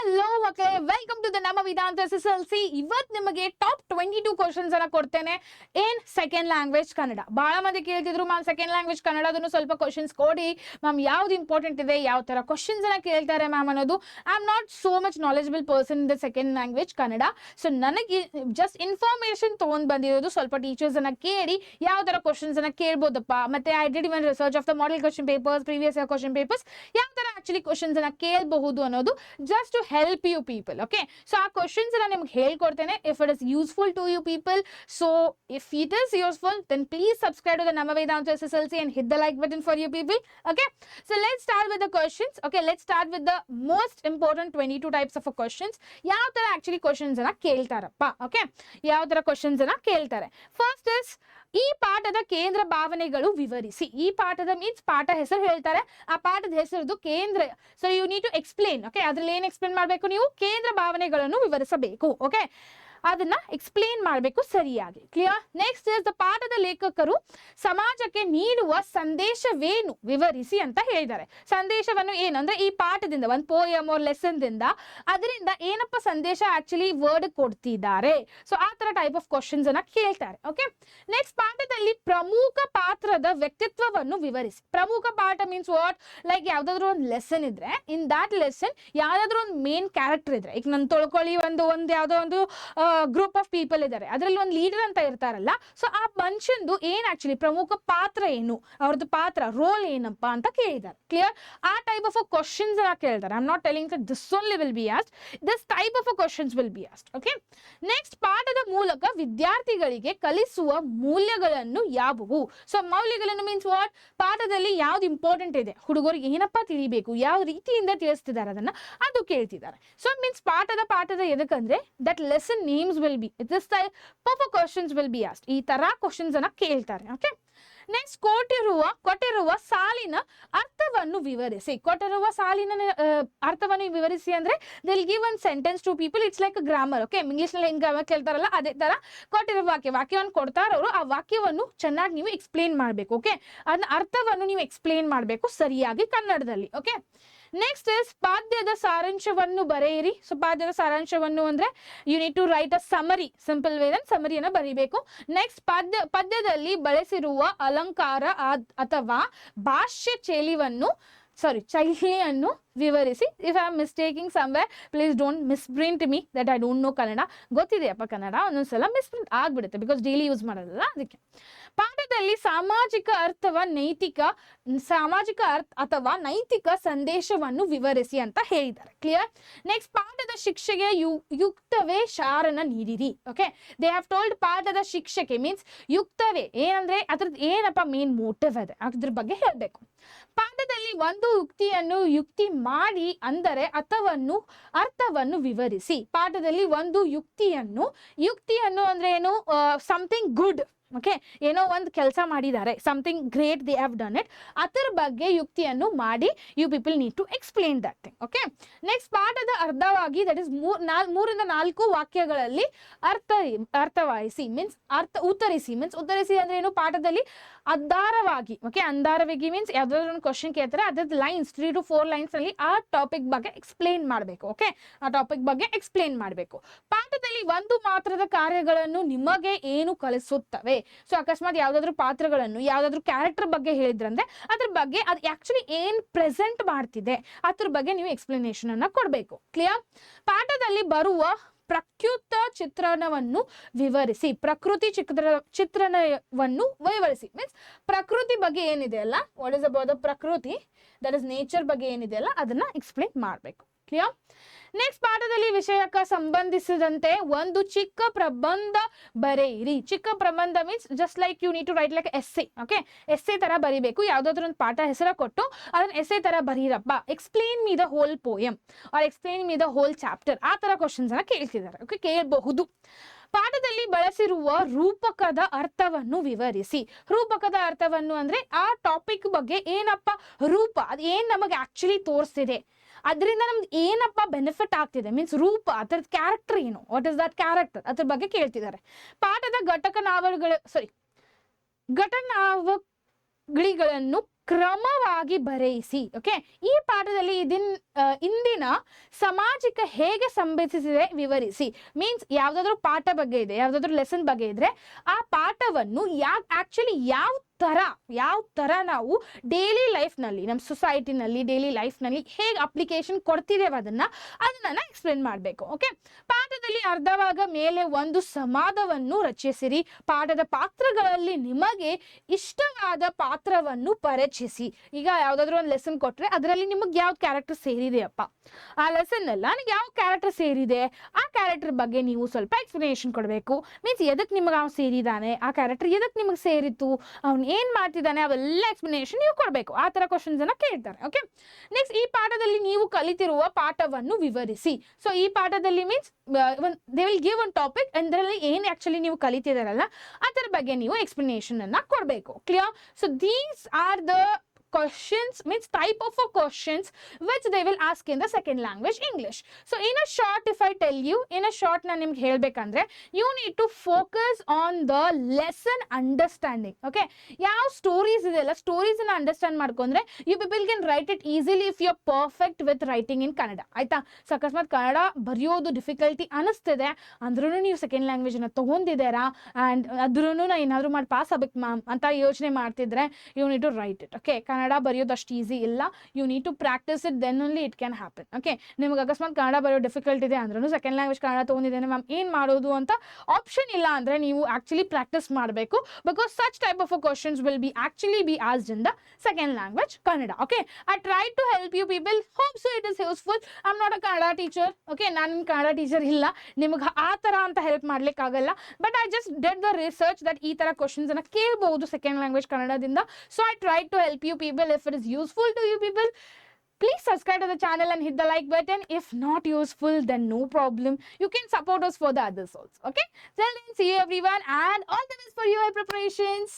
Hello ಮಕ್ಕಳೇ, welcome to the ನಮ್ಮ ವೇದಾಂತ SSLC. ಇವತ್ತು ನಿಮಗೆ ಟಾಪ್ 22 ಕ್ವಶನ್ಸ್ ಅನ್ನ ಕೊಡ್ತೇನೆ ಇನ್ ಸೆಕೆಂಡ್ ಲ್ಯಾಂಗ್ವೇಜ್ ಕನ್ನಡ. ಬಹಳ ಮಂದಿ ಕೇಳ್ತಿದ್ರು ಮ್ಯಾಮ್ ಸೆಕೆಂಡ್ ಲ್ಯಾಂಗ್ವೇಜ್ ಕನ್ನಡದನ್ನು ಸ್ವಲ್ಪ ಕ್ವಶನ್ಸ್ ಕೊಡಿ ಮ್ಯಾಮ್, ಯಾವ್ದು ಇಂಪಾರ್ಟೆಂಟ್ ಇದೆ, ಯಾವ ತರ ಕ್ವಶನ್ಸ್ ಅನ್ನ ಕೇಳ್ತಾರೆ ಮ್ಯಾಮ್ ಅನ್ನೋದು. I am not so much knowledgeable person in the second language Kannada. So ನನಗೆ ಜಸ್ಟ್ ಇನ್ಫಾರ್ಮೇಶನ್ ತಗೊಂಡ್ ಬಂದಿರೋದು, ಸ್ವಲ್ಪ ಟೀಚರ್ಸ್ ಅನ್ನ ಕೇಳಿ ಯಾವ ತರ ಕ್ವಶನ್ಸ್ ಅನ್ನ ಕೇಳ್ಬೋದಪ್ಪ. ಮತ್ತೆ I did even research of the model question papers, previous year question papers, ಯಾವ ತರ ಆಕ್ಚುಲಿ ಕ್ವಶನ್ಸ್ ಅನ್ನ ಕೇಳಬಹುದು ಅನ್ನೋದು, just to help you people. Okay, so our questions are ನಿಮಗೆ ಹೇಳ್ಕೊಡ್ತೇನೆ if it is useful to you people. So if it is useful, then please subscribe to the Nama Vedanta SSLC and hit the like button for you people. Okay, so let's start with the questions. Okay, let's start with the most important 22 types of questions. ಯಾವ ತರ actually questions ಅನ್ನ ಕೇಳ್ತಾರಪ್ಪ. Okay, ಯಾವ ತರ questions ಅನ್ನ ಕೇಳ್ತಾರೆ. First is ಈ ಪಾಠದ ಕೇಂದ್ರ ಭಾವನೆಗಳು ವಿವರಿಸಿ. ಈ ಪಾಠದ ಮೀನ್ಸ್ ಪಾಠ ಹೆಸರು ಹೇಳ್ತಾರೆ, ಆ ಪಾಠದ ಹೆಸರದು ಕೇಂದ್ರ. So you need to explain. Okay, ಅದ್ರಲ್ಲಿ ಏನ್ ಎಕ್ಸ್ಪ್ಲೇನ್ ಮಾಡಬೇಕು, ನೀವು ಕೇಂದ್ರ ಭಾವನೆಗಳನ್ನು ವಿವರಿಸಬೇಕು. ಓಕೆ, ಅದನ್ನ ಎಕ್ಸ್ಪ್ಲೇನ್ ಮಾಡಬೇಕು ಸರಿಯಾಗಿ. ಕ್ಲಿಯರ್? ನೆಕ್ಸ್ಟ್ ಇಸ್ ದ ಪಾಠದ ಲೇಖಕರು ಸಮಾಜಕ್ಕೆ ನೀಡುವ ಸಂದೇಶವೇನು ವಿವರಿಸಿ ಅಂತ ಹೇಳಿದ್ದಾರೆ. ಸಂದೇಶವನ್ನು ಏನಂದ್ರೆ ಈ ಪಾಠದಿಂದ ಒಂದು ಪೋಯಮ್ ಆರ್ ಲೆಸನ್ ದಿಂದ ಅದರಿಂದ ಏನಪ್ಪ ಸಂದೇಶ ಆಕ್ಚುಲಿ ವರ್ಡ್ ಕೊಡ್ತಿದ್ದಾರೆ. ಸೊ ಆ ತರ ಟೈಪ್ ಆಫ್ ಕ್ವಶನ್ಸ್ ಅನ್ನ ಕೇಳ್ತಾರೆ. ಓಕೆ, ನೆಕ್ಸ್ಟ್ ಪಾಠದಲ್ಲಿ ಪ್ರಮುಖ ಪಾತ್ರದ ವ್ಯಕ್ತಿತ್ವವನ್ನು ವಿವರಿಸಿ. ಪ್ರಮುಖ ಪಾಠ ಮೀನ್ಸ್ ವಾಟ್, ಲೈಕ್ ಯಾವ್ದಾದ್ರು ಒಂದು ಲೆಸನ್ ಇದ್ರೆ ಇನ್ ದಾಟ್ ಲೆಸನ್ ಯಾವ್ದಾದ್ರು ಒಂದು ಮೇನ್ ಕ್ಯಾರೆಕ್ಟರ್ ಇದ್ರೆ, ಈಗ ನಾನು ತೊಳ್ಕೊಳ್ಳಿ ಒಂದು ಯಾವ್ದೋ ಒಂದು ಗ್ರೂಪ್ ಆಫ್ ಪೀಪಲ್ ಇದ್ದಾರೆ, ಅದರಲ್ಲಿ ಒಂದು ಲೀಡರ್ ಅಂತ ಇರ್ತಾರಲ್ಲ, ಸೊ ಆ ಮನುಷ್ಯಂದು ಏನ್ ಆಕ್ಚುಲಿ ಪ್ರಮುಖ ಪಾತ್ರ ಏನು, ಅವ್ರದ್ದು ಪಾತ್ರ ರೋಲ್ ಏನಪ್ಪಾ ಅಂತ ಕೇಳಿದ್ದಾರೆ. ಕ್ಲಿಯರ್? ಆ ಟೈಪ್ ಆಫ್ ಕ್ವಶನ್ಸ್ ಕೇಳ್ತಾರೆ. I am not telling that this only will be asked, this type of questions will be asked. Okay, next ಪಾಠದ ಮೂಲಕ ವಿದ್ಯಾರ್ಥಿಗಳಿಗೆ ಕಲಿಸುವ ಮೌಲ್ಯಗಳನ್ನು ಯಾವುವು. ಸೊ ಮೌಲ್ಯಗಳನ್ನು ಮೀನ್ಸ್ ವಾಟ್, ಪಾಠದಲ್ಲಿ ಯಾವ್ದು ಇಂಪಾರ್ಟೆಂಟ್ ಇದೆ, ಹುಡುಗರಿಗೆ ಏನಪ್ಪಾ ತಿಳಿಬೇಕು, ಯಾವ ರೀತಿಯಿಂದ ತಿಳಿಸ್ತಿದ್ದಾರೆ ಅದನ್ನ, ಅದು ಕೇಳ್ತಿದ್ದಾರೆ. ಸೊ ಮೀನ್ಸ್ ಪಾಠದ ಎದಕ್ಕಂದ್ರೆ that lesson names will be, this type of questions will be asked. ಈ ತರ ಕ್ವಶನ್ಸ್ ಅನ್ನ ಕೇಳ್ತಾರೆ. ಓಕೆ, ನೆಕ್ಸ್ಟ್ ಕೊಟ್ಟಿರುವ ಸಾಲಿನ ಅರ್ಥವನ್ನು ವಿವರಿಸಿ. ಕೊಟ್ಟಿರುವ ಸಾಲಿನ ಅರ್ಥವನ್ನು ವಿವರಿಸಿ ಅಂದ್ರೆ they'll give one sentence to people, it's like grammar. Okay, English ನಲ್ಲಿ ಹೆಂಗ್ ಗ್ರಾಮರ್ ಕೇಳ್ತಾರಲ್ಲ ಅದೇ ತರ ಕೊಟ್ಟಿರುವ ವಾಕ್ಯವನ್ನು ಕೊಡ್ತಾರ ಅವರು, ಆ ವಾಕ್ಯವನ್ನು ಚೆನ್ನಾಗಿ ನೀವು ಎಕ್ಸ್ಪ್ಲೇನ್ ಮಾಡಬೇಕು. ಓಕೆ, ಅದನ್ನ ಅರ್ಥವನ್ನು ನೀವು ಎಕ್ಸ್ಪ್ಲೇನ್ ಮಾಡಬೇಕು ಸರಿಯಾಗಿ ಕನ್ನಡದಲ್ಲಿ. ಓಕೆ, ನೆಕ್ಸ್ಟ್ ಇಸ್ ಪಾದ್ಯದ ಸಾರಾಂಶವನ್ನು ಬರೆಯಿರಿ. ಸೊ ಪಾದ್ಯದ ಸಾರಾಂಶವನ್ನು ಅಂದ್ರೆ you need to write a summary, simple way ಸಮರಿಯನ್ನು ಬರೀಬೇಕು. ನೆಕ್ಸ್ಟ್ ಪದ್ಯದಲ್ಲಿ ಬಳಸಿರುವ ಅಲಂಕಾರ ಅಥವಾ ಭಾಷ್ಯ ಶೈಲಿಯನ್ನು ವಿವರಿಸಿ. If I am mistaking somewhere, please don't misprint me that I don't know Kannada. ಗೊತ್ತಿದೆಯಪ್ಪ ಕನ್ನಡ, ಒಂದೊಂದ್ಸಲ ಮಿಸ್ಪ್ರಿಂಟ್ ಆಗ್ಬಿಡುತ್ತೆ ಬಿಕಾಸ್ ಡೈಲಿ ಯೂಸ್ ಮಾಡೋದಲ್ಲ, ಅದಕ್ಕೆ. ಪಾಠದಲ್ಲಿ ಸಾಮಾಜಿಕ ಅಥವಾ ನೈತಿಕ ಸಂದೇಶವನ್ನು ವಿವರಿಸಿ ಅಂತ ಹೇಳಿದ್ದಾರೆ. ಕ್ಲಿಯರ್? ನೆಕ್ಸ್ಟ್ ಪಾಠದ ಶಿಕ್ಷೆಗೆ ಯುಕ್ತವೇ ಶಾರನ ನೀಡಿರಿ. ಓಕೆ, ದೇ ಹ್ಯಾವ್ ಟೋಲ್ಡ್ ಪಾಠದ ಶಿಕ್ಷೆಗೆ ಮೀನ್ಸ್ ಯುಕ್ತವೇ ಏನಂದ್ರೆ ಅದ್ರದ್ದು ಏನಪ್ಪ ಮೇನ್ ಮೋಟಿವ್ ಇದೆ ಅದ್ರ ಬಗ್ಗೆ ಹೇಳ್ಬೇಕು. ಪಾಠದಲ್ಲಿ ಒಂದು ಯುಕ್ತಿ ಮಾಡಿ ಅಂದರೆ ಅರ್ಥವನ್ನು ವಿವರಿಸಿ. ಪಾಠದಲ್ಲಿ ಒಂದು ಯುಕ್ತಿಯನ್ನು ಅಂದ್ರೆ ಏನು, ಸಮಥಿಂಗ್ ಗುಡ್. ಓಕೆ, ಏನೋ ಒಂದು ಕೆಲಸ ಮಾಡಿದ್ದಾರೆ, something great they have done it, ಅದರ ಬಗ್ಗೆ ಯುಕ್ತಿಯನ್ನು ಮಾಡಿ you people need to explain that thing. Okay, next ಪಾಠದ ಅರ್ಧವಾಗಿ ದಟ್ ಇಸ್ 3 ರಿಂದ 4 ವಾಕ್ಯಗಳಲ್ಲಿ ಅರ್ಥವಾಯಿಸಿ ಮೀನ್ಸ್ ಉತ್ತರಿಸಿ ಅಂದ್ರೆ ಏನು, ಪಾಠದಲ್ಲಿ ಆಧಾರವಾಗಿ. ಓಕೆ, ಅಂಧಾರವಾಗಿ ಮೀನ್ಸ್ ಯಾವ್ದಾದ್ರು ಒಂದು ಕ್ವಶನ್ ಕೇಳ್ತಾರೆ, ಅದ್ರದ್ದು ಲೈನ್ಸ್ 3 to 4 ಲೈನ್ಸ್ ಅಲ್ಲಿ ಆ ಟಾಪಿಕ್ ಬಗ್ಗೆ ಎಕ್ಸ್ಪ್ಲೇನ್ ಮಾಡಬೇಕು. ಓಕೆ, ಆ ಟಾಪಿಕ್ ಬಗ್ಗೆ ಎಕ್ಸ್ಪ್ಲೇನ್ ಮಾಡಬೇಕು. ಪಾಠದಲ್ಲಿ ಒಂದು ಮಾತ್ರದ ಕಾರ್ಯಗಳನ್ನು ನಿಮಗೆ ಏನು ಕಲಿಸುತ್ತವೆ. ಸೊ ಅಕಸ್ಮಾತ್ ಯಾವ್ದಾದ್ರು ಪಾತ್ರಗಳನ್ನು, ಯಾವ್ದಾದ್ರು ಕ್ಯಾರೆಕ್ಟರ್ ಬಗ್ಗೆ ಹೇಳಿದ್ರಂದ್ರೆ ಅದ್ರ ಬಗ್ಗೆ ಅದು ಆಕ್ಚುಲಿ ಏನ್ ಪ್ರೆಸೆಂಟ್ ಮಾಡ್ತಿದೆ ಅದ್ರ ಬಗ್ಗೆ ನೀವು ಎಕ್ಸ್ಪ್ಲನೇಷನ್ ಅನ್ನ ಕೊಡ್ಬೇಕು. ಕ್ಲಿಯರ್? ಪಾಠದಲ್ಲಿ ಬರುವ ಪ್ರಕೃತ ಚಿತ್ರಣವನ್ನು ವಿವರಿಸಿ. ಚಿತ್ರಣವನ್ನು ವಿವರಿಸಿ ಮೀನ್ಸ್ ಪ್ರಕೃತಿ ಬಗ್ಗೆ ಏನಿದೆ ಅಲ್ಲ, ವಾಟ್ ಇಸ್ ಅಬೌಟ್ ದ ಪ್ರಕೃತಿ, ದಟ್ ಇಸ್ ನೇಚರ್ ಬಗ್ಗೆ ಏನಿದೆ ಅಲ್ಲ ಅದನ್ನ ಎಕ್ಸ್ಪ್ಲೇನ್ ಮಾಡಬೇಕು. ಕ್ಲಿಯರ್? ನೆಕ್ಸ್ಟ್ ಪಾಠದಲ್ಲಿ ವಿಷಯಕ್ಕೆ ಸಂಬಂಧಿಸಿದಂತೆ ಒಂದು ಚಿಕ್ಕ ಪ್ರಬಂಧ ಬರೆಯಿರಿ. ಚಿಕ್ಕ ಪ್ರಬಂಧ means just like you need to write like essay. Okay, essay ತರ ಬರೀಬೇಕು. ಯಾವ್ದಾದ್ರು ಒಂದು ಪಾಠ ಹೆಸರು ಕೊಟ್ಟು ಅದನ್ನ ಎಸ್ಸೆ ತರ ಬರೀರಪ್ಪ, explain me the whole poem or explain me the whole chapter, ಆ ತರ ಕ್ವಶನ್ಸ್ ಅನ್ನ ಕೇಳ್ತಿದ್ದಾರೆ. ಓಕೆ, ಕೇಳಬಹುದು. ಪಾಠದಲ್ಲಿ ಬಳಸಿರುವ ರೂಪಕದ ಅರ್ಥವನ್ನು ವಿವರಿಸಿ. ರೂಪಕದ ಅರ್ಥವನ್ನು ಅಂದ್ರೆ ಆ ಟಾಪಿಕ್ ಬಗ್ಗೆ ಏನಪ್ಪ ರೂಪ, ಅದು ಏನ್ ನಮಗೆ ಆಕ್ಚುಲಿ ತೋರಿಸ್ತಿದೆ, ಅದರಿಂದ ನಮ್ದು ಏನಪ್ಪ ಬೆನಿಫಿಟ್ ಆಗ್ತಿದೆ ಮೀನ್ಸ್ ರೂಪ, ಅದರ ಕ್ಯಾರೆಕ್ಟರ್ ಏನು, ವಾಟ್ ಇಸ್ ದಟ್ ಕ್ಯಾರೆಕ್ಟರ್, ಅದ್ರ ಬಗ್ಗೆ ಕೇಳ್ತಿದ್ದಾರೆ. ಪಾಠದ ಘಟನಾವಳಿಗಳನ್ನು ಕ್ರಮವಾಗಿ ಬರೆಯಿಸಿ. ಓಕೆ, ಈ ಪಾಠದಲ್ಲಿ ಇಂದಿನ ಸಾಮಾಜಿಕ ಹೇಗೆ ಸಂಬಂಧಿಸಿದೆ ವಿವರಿಸಿ. ಮೀನ್ಸ್ ಯಾವ್ದಾದ್ರು ಪಾಠ ಬಗ್ಗೆ ಇದೆ, ಯಾವ್ದಾದ್ರು ಲೆಸನ್ ಬಗ್ಗೆ ಇದ್ರೆ ಆ ಪಾಠವನ್ನು ಆಕ್ಚುಲಿ ಯಾವ ತರ ನಾವು ಡೈಲಿ ಲೈಫ್ನಲ್ಲಿ, ನಮ್ಮ ಸೊಸೈಟಿನಲ್ಲಿ ಡೈಲಿ ಲೈಫ್ನಲ್ಲಿ ಹೇಗೆ ಅಪ್ಲಿಕೇಶನ್ ಕೊಡ್ತಿದ್ದೇವೆ ಅದನ್ನ ಎಕ್ಸ್ಪ್ಲೇನ್ ಮಾಡಬೇಕು. ಓಕೆ, ಪಾಠದಲ್ಲಿ ಅರ್ಧವಾಗ ಮೇಲೆ ಒಂದು ಸಂವಾದವನ್ನು ರಚಿಸಿರಿ. ಪಾಠದ ಪಾತ್ರಗಳಲ್ಲಿ ನಿಮಗೆ ಇಷ್ಟವಾದ ಪಾತ್ರವನ್ನು ಪರಿಚಯಿಸಿ. ಈಗ ಯಾವ್ದಾದ್ರು ಒಂದು ಲೆಸನ್ ಕೊಟ್ರೆ ಅದರಲ್ಲಿ ನಿಮಗೆ ಯಾವ್ದು ಕ್ಯಾರೆಕ್ಟರ್ ಸೇರಿದೆಯಪ್ಪ, ಆ ಲೆಸನ್ ಎಲ್ಲ ನನಗೆ ಯಾವ ಕ್ಯಾರೆಕ್ಟರ್ ಸೇರಿದೆ, ಆ ಕ್ಯಾರೆಕ್ಟರ್ ಬಗ್ಗೆ ನೀವು ಸ್ವಲ್ಪ ಎಕ್ಸ್ಪ್ಲನೇಷನ್ ಕೊಡಬೇಕು. ಮೀನ್ಸ್ ಎದಕ್ಕೆ ನಿಮಗೆ ಅವ್ನು ಸೇರಿದಾನೆ, ಆ ಕ್ಯಾರೆಕ್ಟರ್ ಎದಕ್ಕೆ ನಿಮಗೆ ಸೇರಿತ್ತು, ಅವ್ನು ಏನ್ ಮಾಡ್ತಿದ್ದಾನೆ, ಅವೆಲ್ಲ ಎಕ್ಸ್ಪ್ಲನೇಷನ್ ನೀವು ಕೊಡಬೇಕು. ಆ ತರ ಕ್ವಶನ್ಸ್ ಅನ್ನ ಕೇಳ್ತಾರೆ. ಓಕೆ, ನೆಕ್ಸ್ಟ್ ಈ ಪಾಠದಲ್ಲಿ ನೀವು ಕಲಿತಿರುವ ಪಾಠವನ್ನು ವಿವರಿಸಿ. ಸೊ ಈ ಪಾಠದಲ್ಲಿ means they will give one topic, ಅದರಲ್ಲಿ ಏನು ಆಕ್ಚುಲಿ ನೀವು ಕಲಿತಿದಾರಲ್ಲ ಅದರ ಬಗ್ಗೆ ನೀವು ಎಕ್ಸ್ಪ್ಲನೇಷನ್ ಅನ್ನ ಕೊಡಬೇಕು. Clear? So these are the questions, means type of a questions which they will ask in the second language English. So in a short, if I tell you, in a short na nimge helbekandre, you need to focus on the lesson understanding. Okay, yav stories idella, stories na understand ಮಾಡ್ಕೊಂಡ್ರೆ you people can write it easily if you are perfect with writing in Kannada. ಆಯ್ತಾ? So ಅಕಸ್ಮಾತ್ ಕನ್ನಡ ಬರೆಯೋದು difficulty ಅನಿಸ್ತಿದೆ ಅಂದ್ರೂ ನೀವು second language ಅನ್ನ ತಗೊಂಡಿದ್ದೀರಾ and ಅದ್ರೂ ಏನಾದ್ರು ಮಾಡಿ ಪಾಸ್ ಆಗ್ಬೇಕು ಮ್ಯಾಮ್ ಅಂತ ಯೋಚನೆ ಮಾಡ್ತಿದ್ರೆ you need to write it. Okay, Kannada ಬರೆಯೋದು ಅಷ್ಟು ಈಸಿ ಇಲ್ಲ, you need to practise it, then only it can happen. Okay, ನಿಮ್ಗೆ ಅಕಸ್ಮಾತ್ ಕನ್ನಡ ಬರೆಯೋ ಡಿಫಿಕಲ್ಟ್ ಇದೆ ಅಂದ್ರೂ ಸೆಕೆಂಡ್ ಲ್ಯಾಂಗ್ವೇಜ್ ಕನ್ನಡ ತೊಗೊಂಡಿದ್ದೇನೆ ಮ್ಯಾಮ್ ಏನು ಮಾಡೋದು ಅಂತ ಆಪ್ಷನ್ ಇಲ್ಲ ಅಂದರೆ ನೀವು ಆಕ್ಚುಲಿ ಪ್ರಾಕ್ಟೀಸ್ ಮಾಡಬೇಕು. Because such type of questions will be actually be asked in the second language Kannada. Okay, I try to help you people, hope so it is useful. I am not a Kannada teacher. Okay, ನಾನು Kannada teacher ಇಲ್ಲ, ನಿಮ್ಗೆ ಆ ಥರ ಅಂತ help ಮಾಡ್ಲಿಕ್ಕಾಗಲ್ಲ. But I just did the research that ಈ ಥರ questions ಅನ್ನ ಕೇಳಬಹುದು ಸೆಕೆಂಡ್ ಲ್ಯಾಂಗ್ವೇಜ್ ಕನ್ನಡದಿಂದ. So I try to help you people. If it is useful to you people, please subscribe to the channel and hit the like button. If not useful, then no problem, you can support us for the others also. Okay, till then, see you everyone and all the best for your preparations.